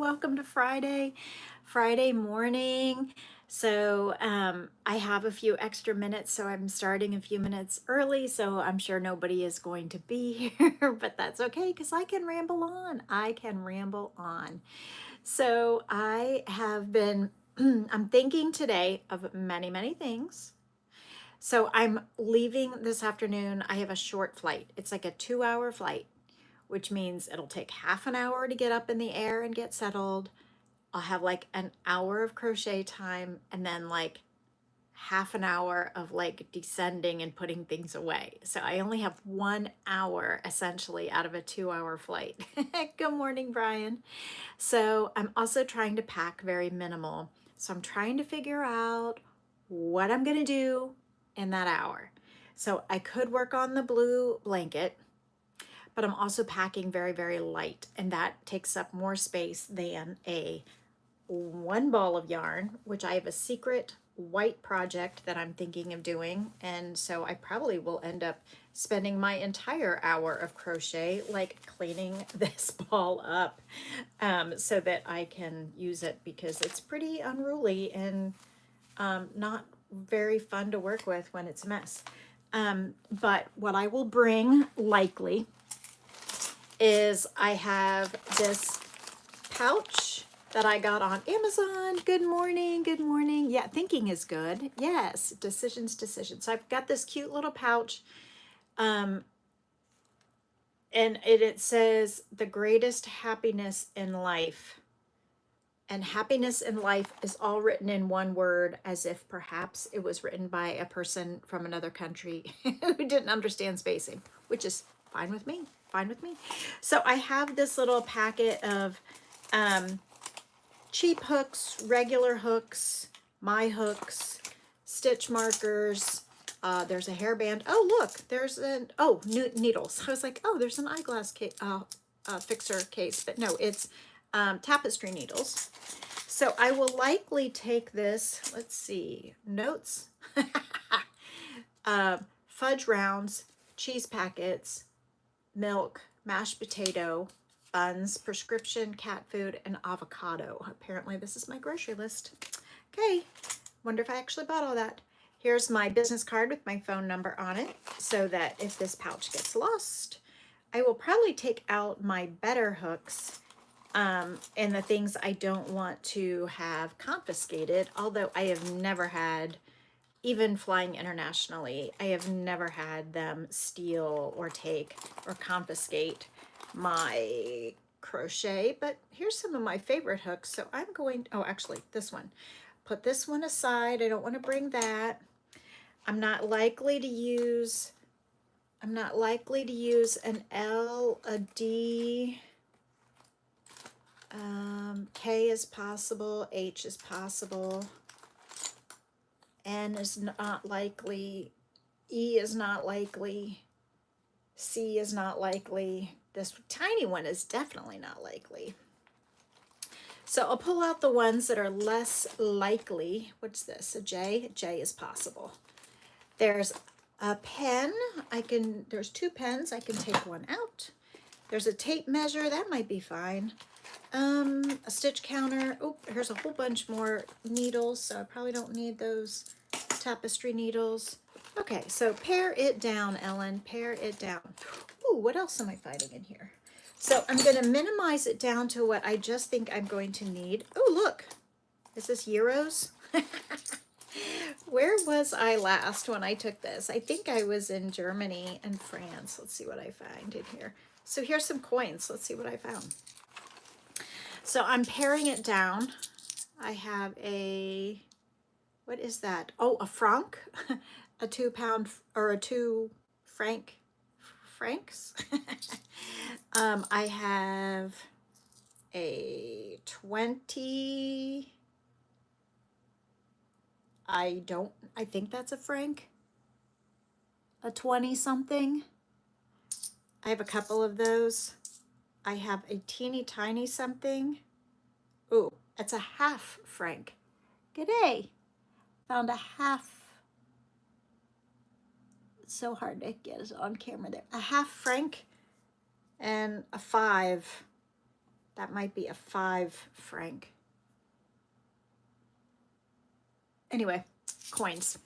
welcome to Friday morning. So I have a few extra minutes, so I'm starting a few minutes early, so I'm sure nobody is going to be here, but that's okay because I can ramble on. I can ramble on. So I have been, I'm thinking today of many, many things. So I'm leaving this afternoon. I have a short flight. It's like a 2-hour flight, which means it'll take half an hour to get up in the air and get settled. I'll have like an hour of crochet time and then like half an hour of like descending and putting things away. So I only have 1 hour essentially out of a 2-hour flight. Good morning, Brian. So I'm also trying to pack very minimal. So I'm trying to figure out what I'm going to do in that hour. So I could work on the blue blanket, but I'm also packing very, very light, and that takes up more space than a one ball of yarn, which I have a secret white project that I'm thinking of doing. And so I probably will end up spending my entire hour of crochet, like cleaning this ball up so that I can use it because it's pretty unruly and not very fun to work with when it's a mess. But what I will bring likely is I have this pouch that I got on Amazon. Good morning, good morning. Yeah, thinking is good. Yes, decisions. So I've got this cute little pouch, and it says the greatest happiness in life. And happiness in life is all written in one word, as if perhaps it was written by a person from another country who didn't understand spacing, which is fine with me. Fine with me. So I have this little packet of cheap hooks, regular hooks, my hooks, stitch markers. There's a hairband. Oh, look, there's needles. I was like, oh, there's an eyeglass fixer case, but no, it's tapestry needles. So I will likely take this, let's see, notes, fudge rounds, cheese packets, milk, mashed potato, buns, prescription cat food, and avocado. Apparently this is my grocery list. Okay, wonder if I actually bought all that. Here's my business card with my phone number on it so that if this pouch gets lost, I will probably take out my better hooks and the things I don't want to have confiscated, although I have never had, even flying internationally, I have never had them steal or take or confiscate my crochet. But here's some of my favorite hooks. So I'm going, oh, actually this one, put this one aside. I don't want to bring that. I'm not likely to use an L, a D, K is possible, H is possible, N is not likely, E is not likely, C is not likely. This tiny one is definitely not likely. So I'll pull out the ones that are less likely. What's this? A J? J is possible. There's a pen. There's 2 pens. I can take one out. There's a tape measure. That might be fine. A stitch counter. Oh, here's a whole bunch more needles, so I probably don't need those tapestry needles. Okay, so pare it down, Ellen. Pare it down. Ooh, what else am I finding in here? So I'm going to minimize it down to what I just think I'm going to need. Oh, look. Is this euros? Where was I last when I took this? I think I was in Germany and France. Let's see what I find in here. So here's some coins. Let's see what I found. So I'm paring it down. I have a, what is that? Oh, a franc, a 2 pound or a 2 francs. I have a 20. I think that's a franc. A 20 something. I have a couple of those. I have a teeny tiny something. Ooh, it's a half franc. G'day. Found a half. It's so hard to get it on camera there. A half franc and a 5. That might be a 5 franc. Anyway, coins,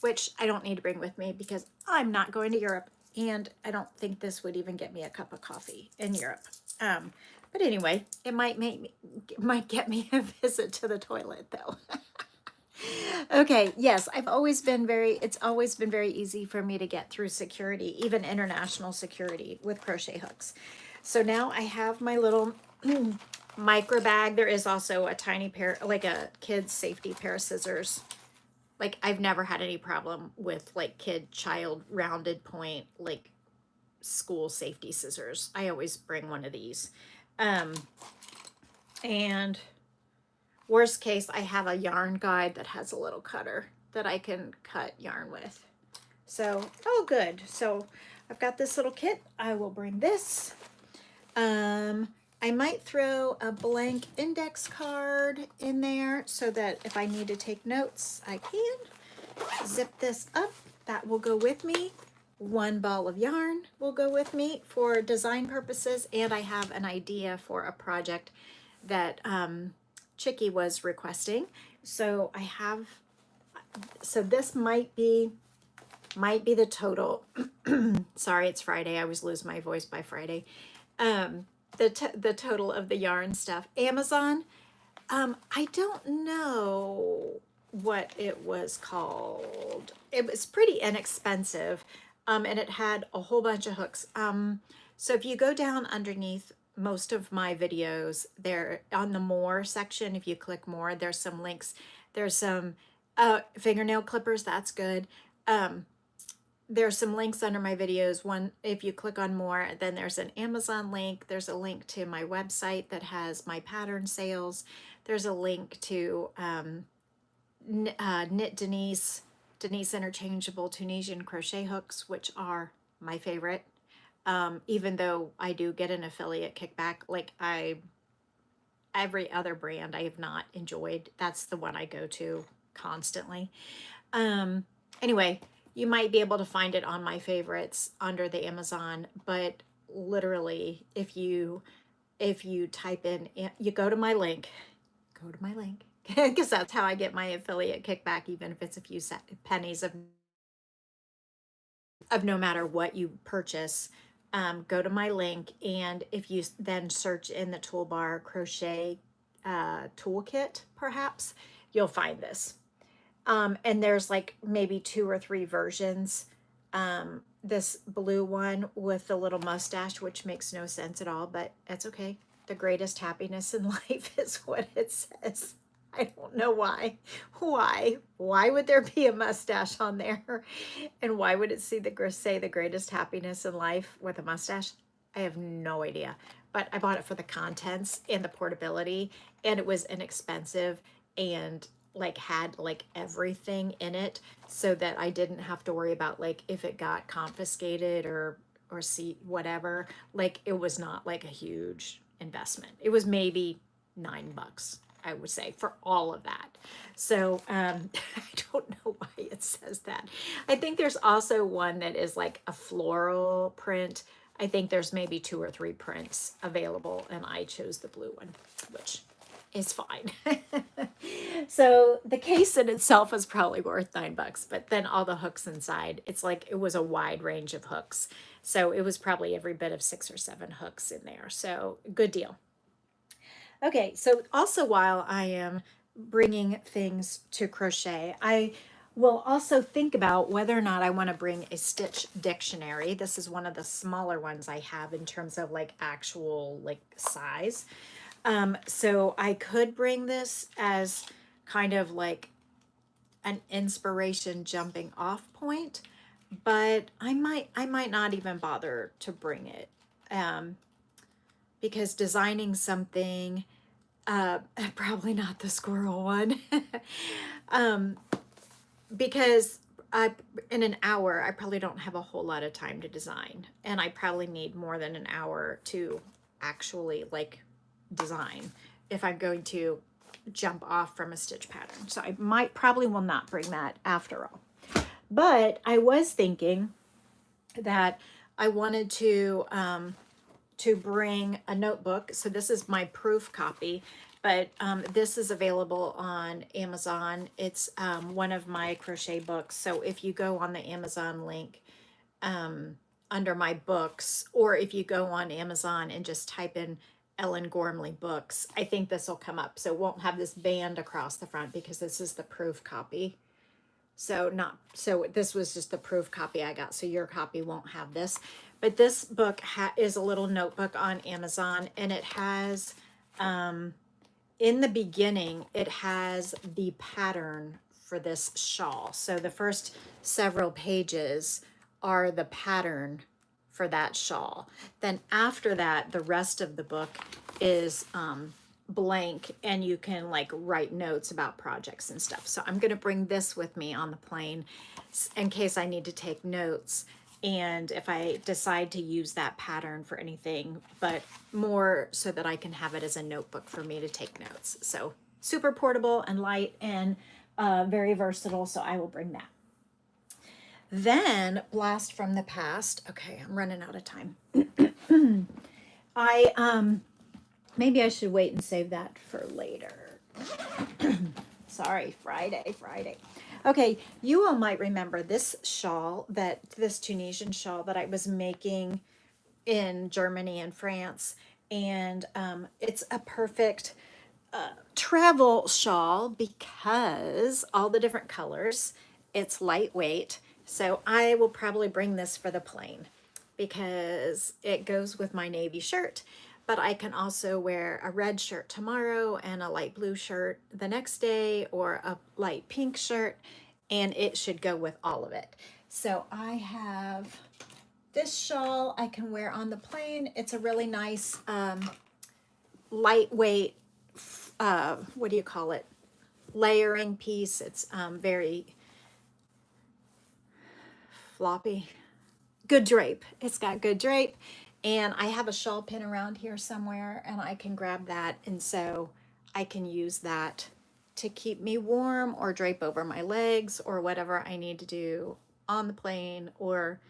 which I don't need to bring with me because I'm not going to Europe, and I don't think this would even get me a cup of coffee in Europe. But anyway, it might get me a visit to the toilet though. Okay, yes, it's always been very easy for me to get through security, even international security, with crochet hooks. So now I have my little micro bag. There is also a tiny pair, like a kid's safety pair of scissors. Like, I've never had any problem with like child rounded point, like school safety scissors. I always bring one of these. And worst case, I have a yarn guide that has a little cutter that I can cut yarn with. So, oh good. So I've got this little kit. I will bring this. I might throw a blank index card in there so that if I need to take notes, I can. Zip this up. That will go with me. One ball of yarn will go with me for design purposes, and I have an idea for a project that Chicky was requesting. So this might be the total. Sorry, it's Friday. I always lose my voice by Friday. The total of the yarn stuff. Amazon, I don't know what it was called. It was pretty inexpensive, and it had a whole bunch of hooks. So if you go down underneath most of my videos, there on the more section, if you click more, there's some links. There's some fingernail clippers. That's good. There's some links under my videos. One, if you click on more, then there's an Amazon link. There's a link to my website that has my pattern sales. There's a link to Knit Denise interchangeable Tunisian crochet hooks, which are my favorite. Even though I do get an affiliate kickback, like every other brand I have not enjoyed. That's the one I go to constantly. Anyway, you might be able to find it on my favorites under the Amazon, but literally if you type in, you go to my link, because that's how I get my affiliate kickback, even if it's a few pennies of no matter what you purchase. Go to my link, and if you then search in the toolbar crochet toolkit, perhaps you'll find this. And there's like maybe 2 or 3 versions. This blue one with the little mustache, which makes no sense at all, but that's okay. The greatest happiness in life is what it says. I don't know why. Why would there be a mustache on there? And why would it say the greatest happiness in life with a mustache? I have no idea. But I bought it for the contents and the portability, and it was inexpensive and like had like everything in it, so that I didn't have to worry about like if it got confiscated or see whatever. Like, it was not like a huge investment. It was maybe $9, I would say, for all of that. So I don't know why it says that. I think there's also one that is like a floral print. I think there's maybe 2 or 3 prints available, and I chose the blue one, which is fine. So the case in itself is probably worth $9, but then all the hooks inside, it's like it was a wide range of hooks. So it was probably every bit of 6 or 7 hooks in there. So good deal. Okay, so also while I am bringing things to crochet, I will also think about whether or not I want to bring a stitch dictionary. This is one of the smaller ones I have in terms of like actual like size. So I could bring this as kind of like an inspiration jumping off point, but I might not even bother to bring it, because designing something, probably not the squirrel one, because in an hour, I probably don't have a whole lot of time to design, and I probably need more than an hour to actually like design if I'm going to jump off from a stitch pattern. So I probably will not bring that after all. But I was thinking that I wanted to to bring a notebook. So this is my proof copy, but this is available on Amazon. It's one of my crochet books. So if you go on the Amazon link under my books, or if you go on Amazon and just type in Ellen Gormley books, I think this will come up. So it won't have this band across the front because this is the proof copy. So this was just the proof copy I got. So your copy won't have this, but this book is a little notebook on Amazon, and it has, in the beginning, it has the pattern for this shawl. So the first several pages are the pattern for that shawl. Then after that, the rest of the book is, blank, and you can like write notes about projects and stuff. So I'm going to bring this with me on the plane in case I need to take notes, and if I decide to use that pattern for anything, but more so that I can have it as a notebook for me to take notes. So super portable and light and very versatile. So I will bring that. Then blast from the past. Okay, I'm running out of time. Maybe I should wait and save that for later. Sorry, Friday. Okay, you all might remember this shawl, this Tunisian shawl that I was making in Germany and France. And it's a perfect travel shawl because all the different colors, it's lightweight. So I will probably bring this for the plane because it goes with my navy shirt. But I can also wear a red shirt tomorrow and a light blue shirt the next day, or a light pink shirt, and it should go with all of it. So I have this shawl I can wear on the plane. It's a really nice lightweight, what do you call it? Layering piece. It's very floppy. Good drape. It's got good drape. And I have a shawl pin around here somewhere, and I can grab that. And so I can use that to keep me warm or drape over my legs or whatever I need to do on the plane, or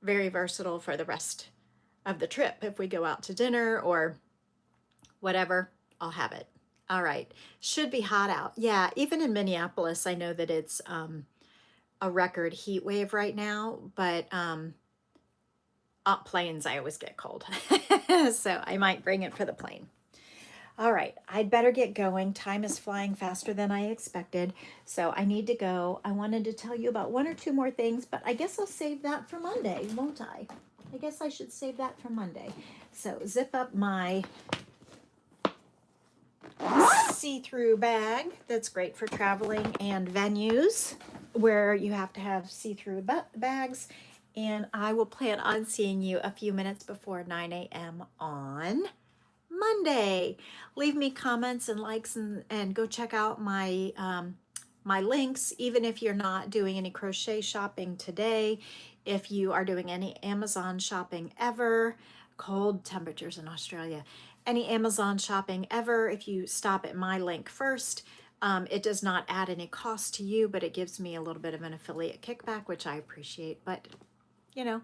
very versatile for the rest of the trip. If we go out to dinner or whatever, I'll have it. All right. Should be hot out. Yeah, even in Minneapolis, I know that it's a record heat wave right now, but planes, I always get cold. So I might bring it for the plane. All right, I'd better get going. Time is flying faster than I expected, so I need to go. I wanted to tell you about one or two more things, but I guess I'll save that for Monday, won't I? I guess I should save that for Monday. So zip up my see-through bag that's great for traveling and venues where you have to have see-through bags. And I will plan on seeing you a few minutes before 9 a.m. on Monday. Leave me comments and likes, and go check out my my links, even if you're not doing any crochet shopping today. If you are doing any Amazon shopping ever, cold temperatures in Australia, any Amazon shopping ever, if you stop at my link first, it does not add any cost to you, but it gives me a little bit of an affiliate kickback, which I appreciate. But you know,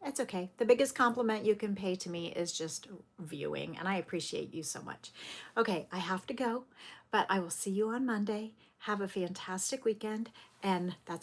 it's okay. The biggest compliment you can pay to me is just viewing, and I appreciate you so much. Okay, I have to go, but I will see you on Monday. Have a fantastic weekend, and that's all.